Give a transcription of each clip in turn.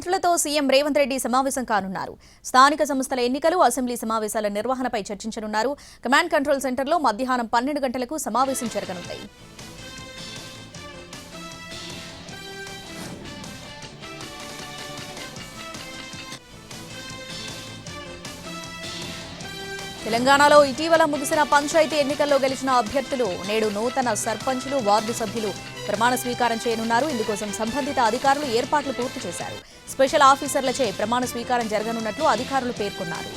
మంత్రులతో సీఎం రేవంత్ రెడ్డి సమావేశం కానున్నారు. స్థానిక సంస్థల ఎన్నికలు, అసెంబ్లీ సమావేశాల నిర్వహణపై చర్చించనున్నారు. కమాండ్ కంట్రోల్ సెంటర్లో మధ్యాహ్నం 12 గంటలకు సమావేశం జరగనుంది. తెలంగాణలో ఇటీవల ముగిసిన పంచాయతీ ఎన్నికల్లో గెలిచిన అభ్యర్థులు నేడు నూతన సర్పంచులు, వార్డు సభ్యులు ప్రమాణ స్వీకారం చేయనున్నారు. ఇందుకోసం సంబంధిత అధికారులు ఏర్పాట్లు పూర్తి చేశారు. స్పెషల్ ఆఫీసర్లచే ప్రమాణ స్వీకారం జరగనున్నట్లు అధికారులు పేర్కొన్నారు.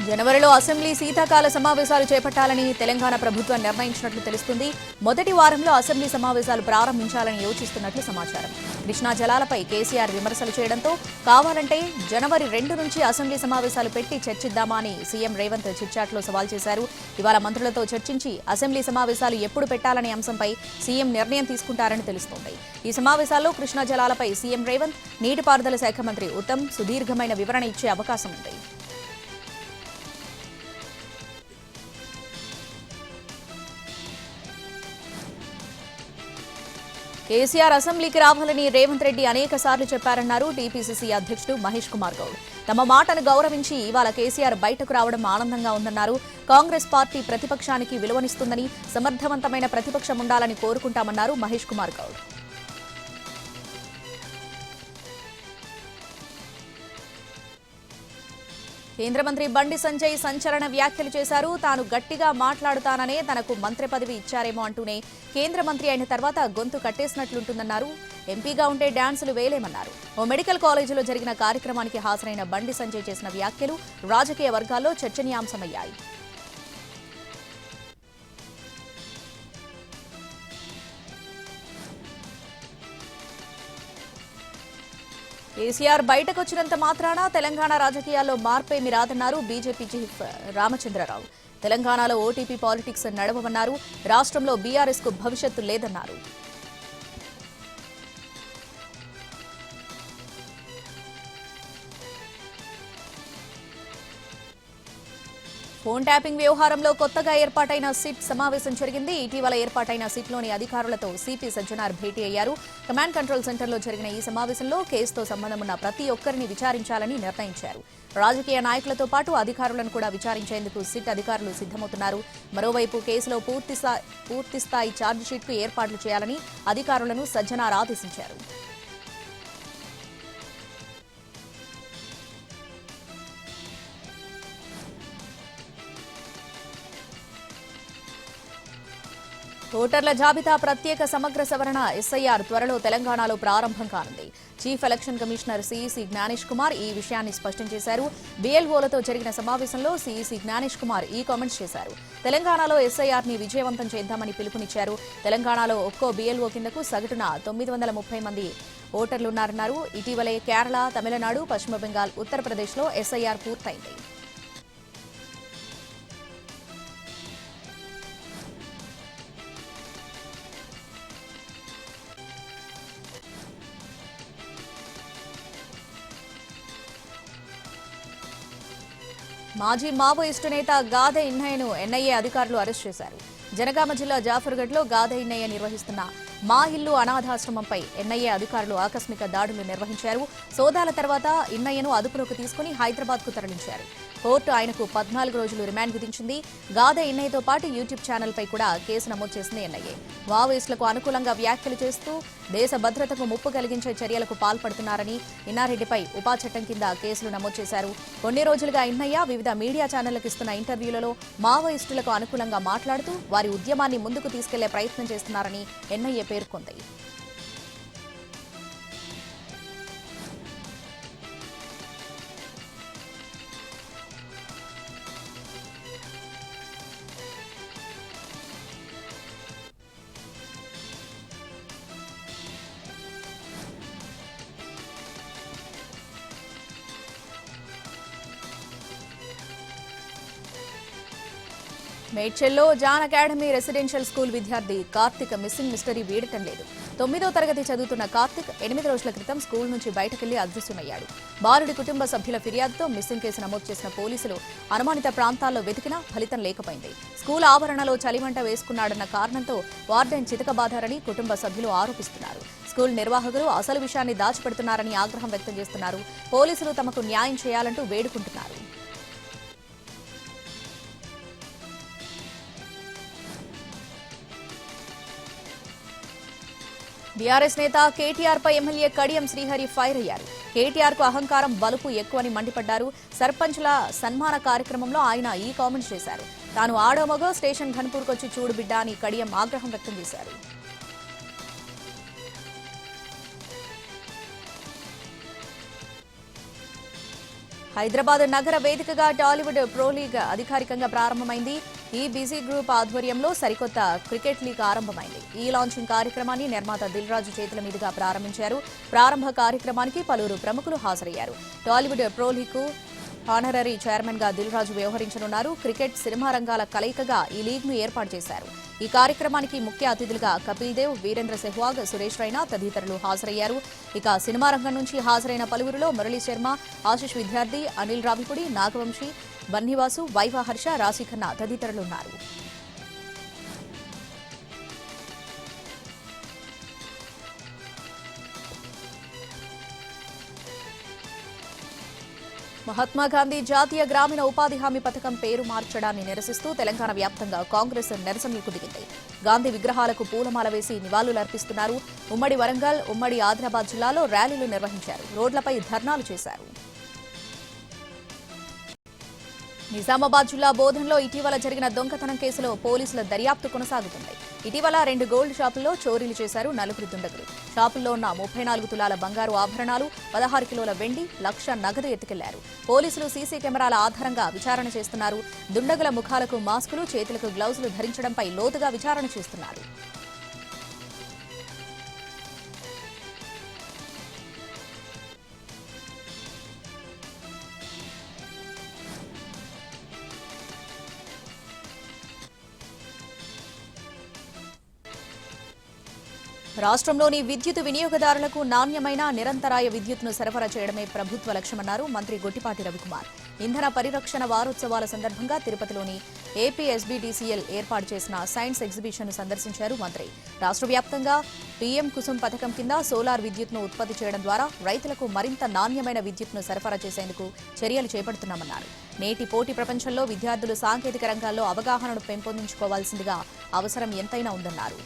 జనవరిలో అసెంబ్లీ శీతాకాల సమావేశాలు చేపట్టాలని తెలంగాణ ప్రభుత్వం నిర్ణయించినట్లు తెలుస్తుంది. మొదటి వారంలో అసెంబ్లీ సమావేశాలు ప్రారంభించాలని యోచిస్తున్నట్లు సమాచారం. కృష్ణా జలాలపై కేసీఆర్ విమర్శలు చేయడంతో కావాలంటే జనవరి 2 నుంచి అసెంబ్లీ సమావేశాలు పెట్టి చర్చిద్దామా అని సీఎం రేవంత్ చిట్చాట్లో సవాల్ చేశారు. ఇవాళ మంత్రులతో చర్చించి అసెంబ్లీ సమావేశాలు ఎప్పుడు పెట్టాలనే అంశంపై సీఎం నిర్ణయం తీసుకుంటారని తెలుస్తోంది. ఈ సమావేశాల్లో కృష్ణా జలాలపై సీఎం రేవంత్, నీటిపారుదల శాఖ మంత్రి ఉత్తమ్ సుదీర్ఘమైన వివరణ ఇచ్చే అవకాశం ఉంది. కేసీఆర్ అసెంబ్లీకి రావాలని రేవంత్ రెడ్డి అనేక సార్లు చెప్పారన్నారు టీపీసీసీ అధ్యక్షుడు మహేష్ కుమార్ గౌడ్. తమ మాటను గౌరవించి ఇవాళ కేసీఆర్ బయటకు రావడం ఆనందంగా ఉందన్నారు. కాంగ్రెస్ పార్టీ ప్రతిపక్షానికి విలువనిస్తుందని, సమర్థవంతమైన ప్రతిపక్షం ఉండాలని కోరుకుంటామన్నారు మహేష్ కుమార్ గౌడ్. కేంద్ర మంత్రి బండి సంజయ్ సంచలన వ్యాఖ్యలు చేశారు. తాను గట్టిగా మాట్లాడుతాననే తనకు మంత్రి పదవి ఇచ్చారేమో అంటూనే కేంద్ర మంత్రి అయిన తర్వాత గొంతు కట్టేసినట్లుంటుందన్నారు. ఎంపీగా ఉంటే డాన్సులు వేయలేమన్నారు. ఓ మెడికల్ కాలేజీలో జరిగిన కార్యక్రమానికి హాజరైన బండి సంజయ్ చేసిన వ్యాఖ్యలు రాజకీయ వర్గాల్లో చర్చనీయాంశమయ్యాయి. కేసీఆర్ బయటకొచ్చినంత మాత్రాన తెలంగాణ రాజకీయాల్లో మార్పేమీ రాదన్నారు బీజేపీ చీఫ్ రామచంద్రరావు. తెలంగాణలో ఓటీపీ పాలిటిక్స్ నడవమన్నారు. రాష్ట్రంలో బీఆర్ఎస్ కు భవిష్యత్తు లేదన్నారు. ఫోన్ ట్యాపింగ్ వ్యవహారంలో కొత్తగా ఏర్పాటైన సిట్ సమావేశం జరిగింది. ఇటీవల ఏర్పాటైన సిట్లోని అధికారులతో సిపి సజ్జనార్ భేటీ అయ్యారు. కమాండ్ కంట్రోల్ సెంటర్లో జరిగిన ఈ సమావేశంలో కేసుతో సంబంధమున్న ప్రతి ఒక్కరిని విచారించాలని నిర్ణయించారు. రాజకీయ నాయకులతో పాటు అధికారులను కూడా విచారించేందుకు సిట్ అధికారులు సిద్ధమవుతున్నారు. మరోవైపు కేసులో పూర్తిస్థాయి ఛార్జిషీట్కు ఏర్పాట్లు చేయాలని అధికారులను సజ్జనార్ ఆదేశించారు. ఓటర్ల జాబితా ప్రత్యేక సమగ్ర సవరణ ఎస్ఐఆర్ త్వరలో తెలంగాణలో ప్రారంభం కానుంది. Chief election commissioner CEC Gyanesh Kumar ఈ విషయాన్ని స్పష్టం చేశారు. బీఎల్ఓలతో జరిగిన సమావేశంలో సిఈసి జ్ఞానేష్ కుమార్ ఈ కామెంట్స్ చేశారు. తెలంగాణలో ఎస్ఐఆర్ని విజయవంతం చేద్దామని పిలుపునిచ్చారు. తెలంగాణలో ఒక్కో బీఎల్ఓ కిందకు సగటున 930 మంది ఓటర్లున్నారన్నారు. ఇటీవలే కేరళ, తమిళనాడు, పశ్చిమ బెంగాల్, ఉత్తరప్రదేశ్లో ఎస్ఐఆర్ పూర్తయింది. మాజీ మావోయిస్టు నేత గాదె ఇన్నయ్యను ఎన్ఐఏ అధికారులు అరెస్ట్ చేశారు. జనగామ జిల్లా జాఫర్గఢ్లో గాదె ఇన్నయ్య నిర్వహిస్తున్న మా ఇల్లు అనాథాశ్రమంపై ఎన్ఐఏ అధికారులు ఆకస్మిక దాడులు నిర్వహించారు. సోదాల తర్వాత ఇన్నయ్యను అదుపులోకి తీసుకుని హైదరాబాద్కు తరలించారు. కోర్టు ఆయనకు 14 రోజులు రిమాండ్ విధించింది. గాదె ఇన్నయ్యతో పాటు యూట్యూబ్ ఛానల్పై కూడా కేసు నమోదు చేసింది ఎన్ఐఏ. మావోయిస్టులకు అనుకూలంగా వ్యాఖ్యలు చేస్తూ దేశ భద్రతకు ముప్పు కలిగించే చర్యలకు పాల్పడుతున్నారని ఇన్నారెడ్డిపై ఉపా చట్టం కింద కేసులు నమోదు చేశారు. కొన్ని రోజులుగా ఇన్నయ్య వివిధ మీడియా ఛానళ్లకు ఇస్తున్న ఇంటర్వ్యూలలో మావోయిస్టులకు అనుకూలంగా మాట్లాడుతూ వారి ఉద్యమాన్ని ముందుకు తీసుకెళ్లే ప్రయత్నం చేస్తున్నారని ఎన్ఐఏ పేర్కొంది. మేడ్చల్లో జాన్ అకాడమీ రెసిడెన్షియల్ స్కూల్ విద్యార్థి కార్తిక్ మిస్సింగ్ మిస్టరీ వీడటం లేదు. 9వ తరగతి చదువుతున్న కార్తిక్ 8 రోజుల క్రితం స్కూల్ నుంచి బయటకెళ్లి అదృశ్యమయ్యాడు. బాలుడి కుటుంబ సభ్యుల ఫిర్యాదుతో మిస్సింగ్ కేసు నమోదు చేసిన పోలీసులు అనుమానిత ప్రాంతాల్లో వెతికినా ఫలితం లేకపోయింది. స్కూల్ ఆవరణలో చలిమంట వేసుకున్నాడన్న కారణంతో వార్డెన్ చితకబాదారని కుటుంబ సభ్యులు ఆరోపిస్తున్నారు. స్కూల్ నిర్వాహకులు అసలు విషయాన్ని దాచిపెడుతున్నారని ఆగ్రహం వ్యక్తం చేస్తున్నారు. పోలీసులు తమకు న్యాయం చేయాలంటూ వేడుకుంటున్నారు. బీఆర్ఎస్ నేత కేటీఆర్ పై ఎమ్మెల్యే కడియం శ్రీహరి ఫైర్ అయ్యారు. కేటీఆర్ కు అహంకారం బలుపు ఎక్కువని మండిపడ్డారు. సర్పంచ్ల సన్మాన కార్యక్రమంలో ఆయన ఈ కామెంట్స్ చేశారు. తాను ఆడోమగో స్టేషన్ ఘన్పూర్కొచ్చి చూడు బిడ్డ అని కడియం ఆగ్రహం వ్యక్తం చేశారు. హైదరాబాద్ నగర వేదికగా టాలీవుడ్ ప్రో లీగ్ అధికారికంగా ప్రారంభమైంది. ఈ బిజీ గ్రూప్ ఆధ్వర్యంలో సరికొత్త క్రికెట్ లీగ్ ఆరంభమైంది. ఈ లాంచింగ్ కార్యక్రమాన్ని నిర్మాత దిల్ రాజు చేతుల మీదుగా ప్రారంభించారు. ప్రారంభ కార్యక్రమానికి పలువురు ప్రముఖులు హాజరయ్యారు. టాలీవుడ్ ప్రో లీగ్ కు హానరరీ చైర్మన్ గా దిల్ రాజు వ్యవహరించనున్నారు. క్రికెట్, సినిమా రంగాల కలయికగా ఈ లీగ్ ను ఏర్పాటు చేశారు. ఈ కార్యక్రమానికి ముఖ్య అతిథులుగా కపిల్ దేవ్, వీరేంద్ర సెహ్వాగ్, సురేష్ రైనా తదితరులు హాజరయ్యారు. ఇక సినిమా రంగం నుంచి హాజరైన పలువురిలో మురళీ శర్మ, ఆశిష్ విద్యార్థి, అనిల్ రావిపూడి, నాగవంశీ, బన్నీవాసు, వైవా హర్ష, రాశిఖన్నా తదితరులున్నారు. మహాత్మాగాంధీ జాతీయ గ్రామీణ ఉపాధి హామీ పథకం పేరు మార్చడాన్ని నిరసిస్తూ తెలంగాణ వ్యాప్తంగా కాంగ్రెస్ నిరసనలకు దిగింది. గాంధీ విగ్రహాలకు పూలమాల వేసి నివాళులర్పిస్తున్నారు. ఉమ్మడి వరంగల్, ఉమ్మడి ఆదిలాబాద్ జిల్లాలో ర్యాలీలు నిర్వహించారు. రోడ్లపై ధర్నాలు చేశారు. నిజామాబాద్ జిల్లా బోధన్లో ఇటీవల జరిగిన దొంగతనం కేసులో పోలీసుల దర్యాప్తు కొనసాగుతుంది. ఇటీవల 2 గోల్డ్ షాపుల్లో చోరీలు చేశారు 4 దుండగులు. షాపుల్లో ఉన్న 34 తులాల బంగారు ఆభరణాలు, 16 కిలోల వెండి, 1,00,000 నగదు ఎత్తుకెళ్లారు. పోలీసులు సీసీ కెమెరాల ఆధారంగా విచారణ చేస్తున్నారు. దుండగుల ముఖాలకు మాస్కులు, చేతులకు గ్లౌజులు ధరించడంపై లోతుగా విచారణ చేస్తున్నారు. రాష్ట్రంలోని విద్యుత్ వినియోగదారులకు నాణ్యమైన నిరంతరాయ విద్యుత్ను సరఫరా చేయడమే ప్రభుత్వ లక్ష్యమన్నారు మంత్రి గొట్టిపాటి రవికుమార్. ఇంధన పరిరక్షణ వారోత్సవాల సందర్భంగా తిరుపతిలోని ఏపీఎస్బీడీసీఎల్ ఏర్పాటు చేసిన సైన్స్ ఎగ్జిబిషన్ను సందర్శించారు మంత్రి. రాష్ట్ర వ్యాప్తంగా పీఎం కుసుమ్ పథకం కింద సోలార్ విద్యుత్ను ఉత్పత్తి చేయడం ద్వారా రైతులకు మరింత నాణ్యమైన విద్యుత్ను సరఫరా చేసేందుకు చర్యలు చేపడుతున్నామన్నారు. నేటి పోటీ ప్రపంచంలో విద్యార్థులు సాంకేతిక రంగాల్లో అవగాహనను పెంపొందించుకోవాల్సిందిగా అవసరం ఎంతైనా ఉందన్నారు.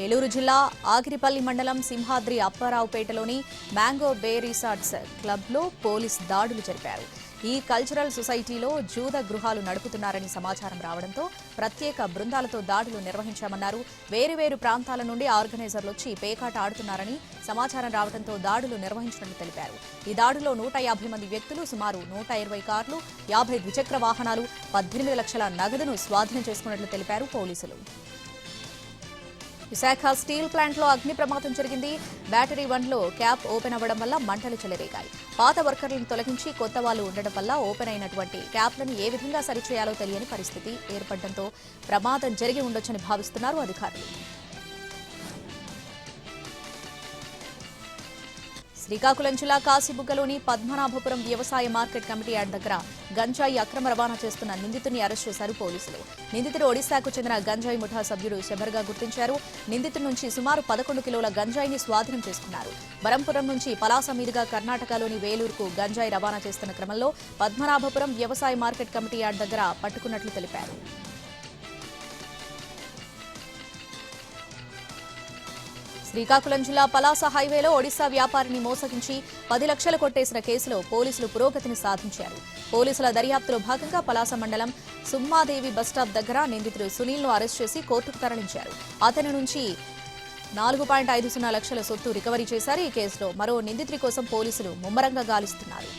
ఏలూరు జిల్లా ఆగిరిపల్లి మండలం సింహాద్రి అప్పారావుపేటలోని మ్యాంగో బే రిసార్ట్స్ క్లబ్లో పోలీస్ దాడులు జరిపారు. ఈ కల్చరల్ సొసైటీలో జూద గృహాలు నడుపుతున్నారని సమాచారం రావడంతో ప్రత్యేక బృందాలతో దాడులు నిర్వహించామన్నారు. వేరువేరు ప్రాంతాల నుండి ఆర్గనైజర్లు వచ్చి పేకాట ఆడుతున్నారని సమాచారం రావడంతో దాడులు నిర్వహించినట్లు తెలిపారు. ఈ దాడులో 150 మంది వ్యక్తులు, సుమారు 120 కార్లు, 50 ద్విచక్ర వాహనాలు, 18 లక్షల నగదును స్వాధీనం చేసుకున్నట్లు తెలిపారు పోలీసులు. విశాఖ స్టీల్ ప్లాంట్లో అగ్ని ప్రమాదం జరిగింది. బ్యాటరీ 1లో క్యాప్ ఓపెన్ అవ్వడం వల్ల మంటలు చెలరేగాయి. పాత వర్కర్లను తొలగించి కొత్త వాళ్లు ఉండడం వల్ల ఓపెన్ అయినటువంటి క్యాప్లను ఏ విధంగా సరిచేయాలో తెలియని పరిస్థితి ఏర్పడడంతో ప్రమాదం జరిగి ఉండొచ్చని భావిస్తున్నారు అధికారులు. శ్రీకాకుళం జిల్లా కాశీబుగ్గలోని పద్మనాభపురం వ్యవసాయ మార్కెట్ కమిటీ యార్డ్ దగ్గర గంజాయి అక్రమ రవాణా చేస్తున్న నిందితుడిని అరెస్ట్ చేశారు పోలీసులు. నిందితుడు ఒడిశాకు చెందిన గంజాయి ముఠా సభ్యుడు శబర్గా గుర్తించారు. నిందితుడి నుంచి సుమారు 11 కిలోల గంజాయిని స్వాధీనం చేసుకున్నారు. బరంపురం నుంచి పలాస మీదుగా కర్ణాటకలోని వేలూరుకు గంజాయి రవాణా చేస్తున్న క్రమంలో పద్మనాభపురం వ్యవసాయ మార్కెట్ కమిటీ యార్డ్ దగ్గర పట్టుకున్నట్లు తెలిపారు. శ్రీకాకుళం జిల్లా పలాస హైవేలో ఒడిశా వ్యాపారిని మోసగించి 10 లక్షలు కొట్టేసిన కేసులో పోలీసులు పురోగతిని సాధించారు. పోలీసుల దర్యాప్తులో భాగంగా పలాస మండలం సుమ్మాదేవి బస్టాప్ దగ్గర నిందితుడు సునీల్ను అరెస్ట్ చేసి కోర్టుకు తరలించారు. అతని నుంచి 4.50 లక్షల సొత్తు రికవరీ చేశారు. ఈ కేసులో మరో నిందితుడి కోసం పోలీసులు ముమ్మరంగా గాలిస్తున్నారు.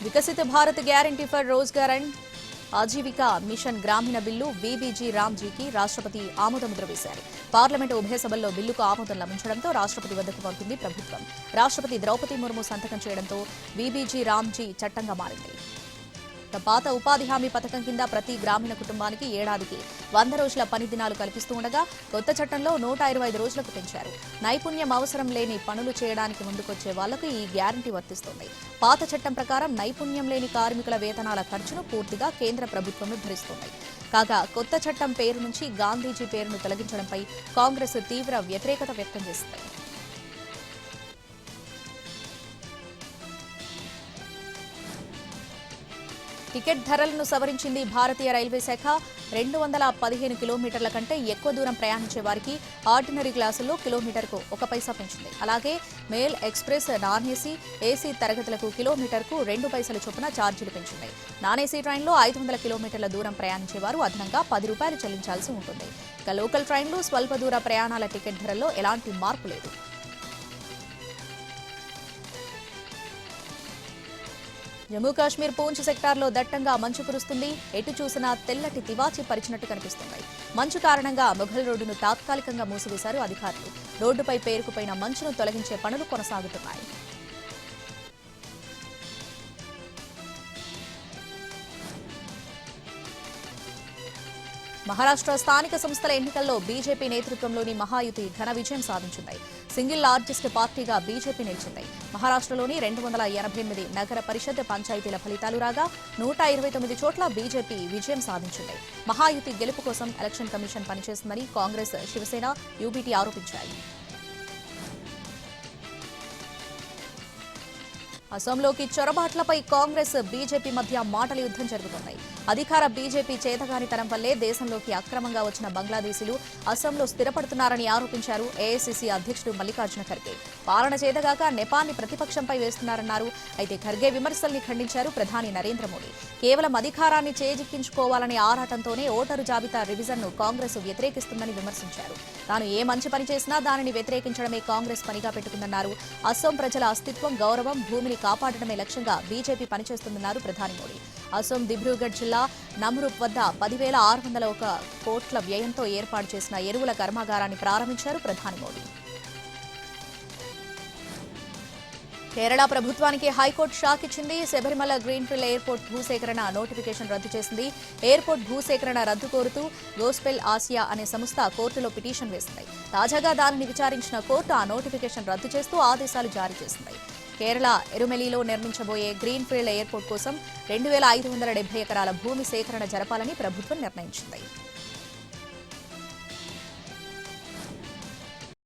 Viksit Bharat guarantee for Rozgar and Ajeevika mission Gramin bill VBG రామ్జీకి రాష్ట్రపతి ఆమోదముద్ర వేశారు. పార్లమెంటు ఉభయ సభల్లో బిల్లుకు ఆమోదం లభించడంతో రాష్ట్రపతి వద్దకు పంపింది ప్రభుత్వం. రాష్ట్రపతి ద్రౌపది ముర్ము సంతకం చేయడంతో వీబీజీ రామ్జీ చట్టంగా మారింది. పాత ఉపాధి హామీ పథకం కింద ప్రతి గ్రామీణ కుటుంబానికి ఏడాదికి 100 రోజుల పని దినాలు కల్పిస్తూ ఉండగా కొత్త చట్టంలో 125 రోజులకు పెంచారు. నైపుణ్యం అవసరం లేని పనులు చేయడానికి ముందుకొచ్చే వాళ్లకు ఈ గ్యారంటీ వర్తిస్తుంది. పాత చట్టం ప్రకారం నైపుణ్యం లేని కార్మికుల వేతనాల ఖర్చును పూర్తిగా కేంద్ర ప్రభుత్వమే భరిస్తుంది. కాగా కొత్త చట్టం పేరు నుంచి గాంధీజీ పేరును తొలగించడంపై కాంగ్రెస్ తీవ్ర వ్యతిరేకత వ్యక్తం చేసింది. టికెట్ ధరలను సవరించింది భారతీయ రైల్వే శాఖ. 215 కిలోమీటర్ల కంటే ఎక్కువ దూరం ప్రయాణించే వారికి ఆర్డినరీ క్లాసుల్లో కిలోమీటర్కు 1 పైసా పెంచింది. అలాగే mail, express, non AC, AC తరగతులకు కిలోమీటర్కు 2 పైసల చొప్పున ఛార్జీలు పెంచింది. నాన్ ఏసీ ట్రైన్లో 500 కిలోమీటర్ల దూరం ప్రయాణించే వారు అదనంగా 10 రూపాయలు చెల్లించాల్సి ఉంటుంది. ఇక లోకల్ ట్రైన్లు, స్వల్ప దూర ప్రయాణాల టికెట్ ధరల్లో ఎలాంటి మార్పు లేదు. జమ్మూ కాశ్మీర్ పూంచ్ సెక్టార్లో దట్టంగా మంచు కురుస్తుంది. ఎటు చూసినా తెల్లటి తివాచీ పరిచినట్టు కనిపిస్తుంది. మంచు కారణంగా మొఘల్ రోడ్డును తాత్కాలికంగా మూసివేశారు అధికారులు. రోడ్డుపై పేరుకుపోయిన మంచును తొలగించే పనులు కొనసాగుతున్నాయి. మహారాష్ట్ర స్థానిక సంస్థల ఎన్నికల్లో బీజేపీ నేతృత్వంలోని మహాయుతి ఘన విజయం సాధించింది. సింగిల్ లార్జెస్ట్ పార్టీగా బీజేపీ నిలిచింది. మహారాష్ట్రలోని 288 నగర పరిషత్ పంచాయతీల ఫలితాలు రాగా 129 చోట్ల బీజేపీ విజయం సాధించింది. మహాయుతి గెలుపు కోసం ఎలక్షన్ కమిషన్ పనిచేస్తుందని కాంగ్రెస్, శివసేన, యూబీటీ ఆరోపించాయి. అసోంలోకి చొరబాట్లపై కాంగ్రెస్, బీజేపీ మధ్య మాటల యుద్ధం జరుగుతోంది. అధికార బీజేపీ చేతగానితనం వల్లే దేశంలోకి అక్రమంగా వచ్చిన బంగ్లాదేశీలు అసోంలో స్థిరపడుతున్నారని ఆరోపించారు ఏఐసీసీ అధ్యక్షుడు మల్లికార్జున ఖర్గే. పాలన చేతగాక నెపాన్ని ప్రతిపక్షంపై వేస్తున్నారన్నారు. అయితే ఖర్గే విమర్శల్ని ఖండించారు ప్రధాని నరేంద్ర మోడీ. కేవలం అధికారాన్ని చేజిక్కించుకోవాలనే ఆరాటంతోనే ఓటరు జాబితా రివిజన్ను కాంగ్రెస్ వ్యతిరేకిస్తుందని విమర్శించారు. తాను ఏ మంచి పని చేసినా దానిని వ్యతిరేకించడమే కాంగ్రెస్ పనిగా పెట్టుకుందన్నారు. అసోం ప్రజల అస్తిత్వం, గౌరవం, భూమిని కాపాడటమే లక్ష్యంగా బీజేపీ పనిచేస్తుందన్నారు ప్రధాని మోడీ. అసోం దిబ్రూగఢ్ జిల్లా నమ్రూప్ వద్ద 10,601 కోట్ల వ్యయంతో ఏర్పాటు చేసిన ఎరువుల కర్మాగారాన్ని ప్రారంభించారు ప్రధాని మోడీ. కేరళ ప్రభుత్వానికి హైకోర్టు షాక్ ఇచ్చింది. శబరిమల గ్రీన్ఫీల్డ్ ఎయిర్పోర్ట్ భూసేకరణ నోటిఫికేషన్ రద్దు చేసింది. ఎయిర్పోర్ట్ భూసేకరణ రద్దు కోరుతూ గోస్పెల్ ఆసియా అనే సంస్థ కోర్టులో పిటిషన్ వేసింది. తాజాగా దానిని విచారించిన కోర్టు ఆ నోటిఫికేషన్ రద్దు చేస్తూ ఆదేశాలు జారీ చేసింది. కేరళ ఎరుమెలిలో నిర్మించబోయే గ్రీన్ఫీల్డ్ ఎయిర్పోర్ట్ కోసం 2,570 ఎకరాల భూమి సేకరణ జరపాలని ప్రభుత్వం నిర్ణయించింది.